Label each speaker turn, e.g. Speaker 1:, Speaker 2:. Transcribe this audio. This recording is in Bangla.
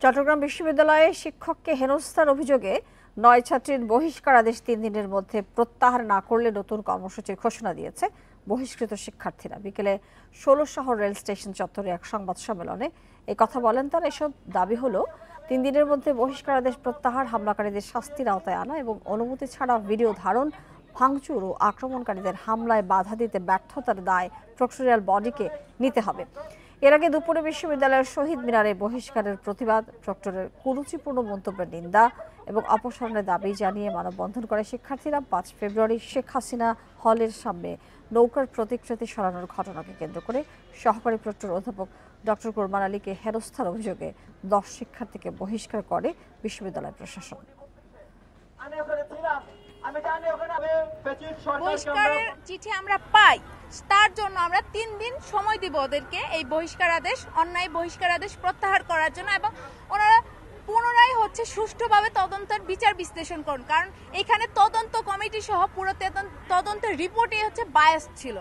Speaker 1: চট্টগ্রাম বিশ্ববিদ্যালয়ে শিক্ষককে হেনস্থার অভিযোগে ৯ ছাত্রীর বহিষ্কার আদেশ ৩ দিনের মধ্যে প্রত্যাহার না করলে নতুন কর্মসূচির ঘোষণা দিয়েছে বহিষ্কৃত শিক্ষার্থীরা। বিকেলে ১৬ শহর রেল স্টেশন চত্বরে এক সংবাদ সম্মেলনে এই কথা বলেন তারা। এসব দাবি হলো ৩ দিনের মধ্যে বহিষ্কার আদেশ প্রত্যাহার, হামলাকারীদের শাস্তির আওতায় আনা এবং অনুমতি ছাড়া ভিডিও ধারণ, ভাঙচুর ও আক্রমণকারীদের হামলায় বাধা দিতে ব্যর্থতার দায় প্রক্টরিয়াল বডিকে নিতে হবে। এর আগে দুপুরে বিশ্ববিদ্যালয়ের শহীদ মিনারে বহিষ্কারের প্রতিবাদ, প্রক্টরের কুরুচিপূর্ণ মন্তব্যের নিন্দা এবং অপসারণের দাবি জানিয়ে মানববন্ধন করে শিক্ষার্থীরা। ৫ ফেব্রুয়ারি শেখ হাসিনা হলের সামনে নৌকার প্রতিকৃতি সরানোর ঘটনাকে কেন্দ্র করে সহকারী প্রক্টর অধ্যাপক ডক্টর কোরবান আলীকে হেনস্থার অভিযোগে ১০ শিক্ষার্থীকে বহিষ্কার করে বিশ্ববিদ্যালয় প্রশাসন।
Speaker 2: বহিষ্কারের চিঠি আমরা পাই, তার জন্য আমরা ৩ দিন সময় দিব ওদেরকে এই বহিষ্কার আদেশ, অন্যায় বহিষ্কার আদেশ প্রত্যাহার করার জন্য, এবং ওনারা পুনরায় সুষ্ঠুভাবে তদন্তের বিচার বিশ্লেষণ করুন। কারণ এখানে তদন্ত কমিটি সহ পুরো তদন্তের রিপোর্টই বায়াস ছিল।